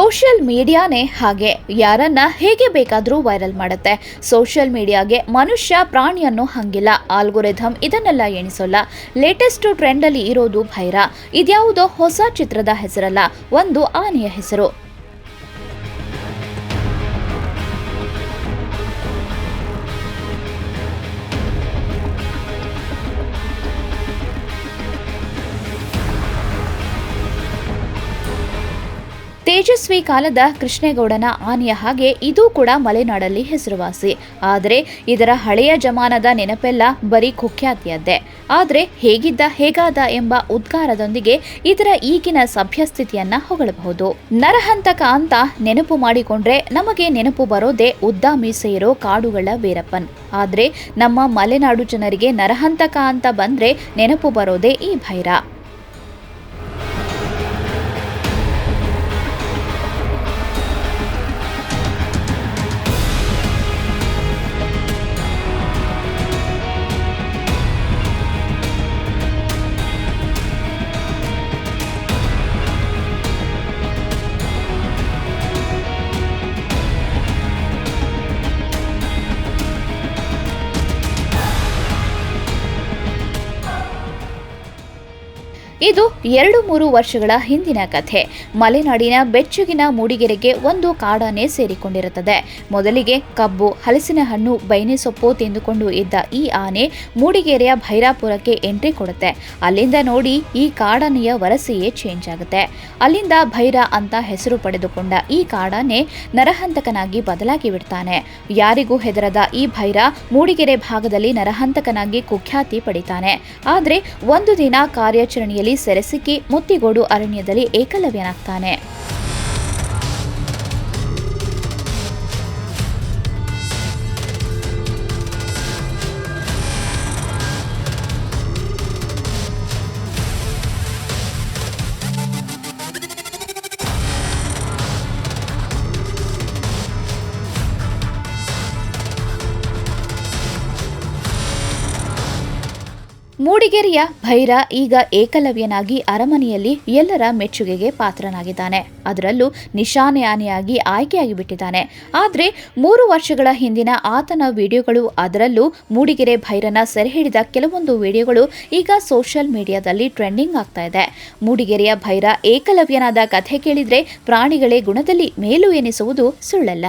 Social ಮೀಡಿಯಾನೇ ಹಾಗೆ ಯಾರನ್ನ ಹೇಗೆ ಬೇಕಾದರೂ ವೈರಲ್ ಮಾಡುತ್ತೆ. ಸೋಷಿಯಲ್ ಮೀಡಿಯಾಗೆ ಮನುಷ್ಯ ಪ್ರಾಣಿಯನ್ನು ಹಂಗಿಲ್ಲ. ಆಲ್ಗೊರಿಥಮ್ ಇದನ್ನೆಲ್ಲ ಎಣಿಸೋಲ್ಲ. ಲೇಟೆಸ್ಟ್ ಟ್ರೆಂಡ್ ಅಲ್ಲಿ ಇರೋದು ಭೈರ. ಇದ್ಯಾವುದೋ ಹೊಸ ಚಿತ್ರದ ಹೆಸರಲ್ಲ, ಒಂದು ಆನೆಯ ಹೆಸರು. ತೇಜಸ್ವಿ ಕಾಲದ ಕೃಷ್ಣೇಗೌಡನ ಆನೆಯ ಹಾಗೆ ಇದು ಕೂಡ ಮಲೆನಾಡಲ್ಲಿ ಹೆಸರುವಾಸಿ. ಆದರೆ ಇದರ ಹಳೆಯ ಜಮಾನದ ನೆನಪೆಲ್ಲ ಬರೀ ಕುಖ್ಯಾತಿಯದ್ದೇ. ಆದರೆ ಹೇಗಾದ ಎಂಬ ಉದ್ಗಾರದೊಂದಿಗೆ ಇದರ ಈಗಿನ ಸಭ್ಯಸ್ಥಿತಿಯನ್ನ ಹೊಗಳಬಹುದು. ನರಹಂತಕ ಅಂತ ನೆನಪು ಮಾಡಿಕೊಂಡ್ರೆ ನಮಗೆ ನೆನಪು ಬರೋದೇ ಉದ್ದ ಮೀಸೆ ಇರೋ ಕಾಡುಗಳ ವೀರಪ್ಪನ್. ಆದ್ರೆ ನಮ್ಮ ಮಲೆನಾಡು ಜನರಿಗೆ ನರಹಂತಕ ಅಂತ ಬಂದ್ರೆ ನೆನಪು ಬರೋದೇ ಈ ಭೈರ. ಇದು 2-3 ವರ್ಷಗಳ ಹಿಂದಿನ ಕಥೆ. ಮಲೆನಾಡಿನ ಬೆಚ್ಚಗಿನ ಮೂಡಿಗೆರೆಗೆ ಒಂದು ಕಾಡಾನೆ ಸೇರಿಕೊಂಡಿರುತ್ತದೆ. ಮೊದಲಿಗೆ ಕಬ್ಬು, ಹಲಸಿನ ಹಣ್ಣು, ಬೈನೆ ಸೊಪ್ಪು ತಿಂದುಕೊಂಡು ಇದ್ದ ಈ ಆನೆ ಮೂಡಿಗೆರೆಯ ಭೈರಾಪುರಕ್ಕೆ ಎಂಟ್ರಿ ಕೊಡುತ್ತೆ. ಅಲ್ಲಿಂದ ನೋಡಿ ಈ ಕಾಡಾನೆಯ ವರಸೆಯೇ ಚೇಂಜ್ ಆಗುತ್ತೆ. ಅಲ್ಲಿಂದ ಭೈರ ಅಂತ ಹೆಸರು ಪಡೆದುಕೊಂಡ ಈ ಕಾಡಾನೆ ನರಹಂತಕನಾಗಿ ಬದಲಾಗಿ ಬಿಡ್ತಾನೆ. ಯಾರಿಗೂ ಹೆದರದ ಈ ಭೈರ ಮೂಡಿಗೆರೆ ಭಾಗದಲ್ಲಿ ನರಹಂತಕನಾಗಿ ಕುಖ್ಯಾತಿ ಪಡಿತಾನೆ. ಆದ್ರೆ ಒಂದು ದಿನ ಕಾರ್ಯಾಚರಣೆಯಲ್ಲಿ ಸೆರೆಸಿಕ್ಕಿ ಮುತ್ತಿಗೋಡು ಅರಣ್ಯದಲ್ಲಿ ಏಕಲವ್ಯನಾಗ್ತಾನೆ. ಮೂಡಿಗೆರೆಯ ಭೈರ ಈಗ ಏಕಲವ್ಯನಾಗಿ ಅರಮನೆಯಲ್ಲಿ ಎಲ್ಲರ ಮೆಚ್ಚುಗೆಗೆ ಪಾತ್ರನಾಗಿದ್ದಾನೆ. ಅದರಲ್ಲೂ ನಿಶಾನೆ ಆನೆಯಾಗಿ ಆಯ್ಕೆಯಾಗಿ ಬಿಟ್ಟಿದ್ದಾನೆ. ಆದರೆ 3 ವರ್ಷಗಳ ಹಿಂದಿನ ಆತನ ವಿಡಿಯೋಗಳು, ಅದರಲ್ಲೂ ಮೂಡಿಗೆರೆ ಭೈರನ ಸೆರೆ ಹಿಡಿದ ಕೆಲವೊಂದು ವಿಡಿಯೋಗಳು ಈಗ ಸೋಷಿಯಲ್ ಮೀಡಿಯಾದಲ್ಲಿ ಟ್ರೆಂಡಿಂಗ್ ಆಗ್ತಾ ಇದೆ. ಮೂಡಿಗೆರೆಯ ಭೈರ ಏಕಲವ್ಯನಾದ ಕಥೆ ಕೇಳಿದ್ರೆ ಪ್ರಾಣಿಗಳೇ ಗುಣದಲ್ಲಿ ಮೇಲು ಎನಿಸುವುದು ಸುಳ್ಳಲ್ಲ.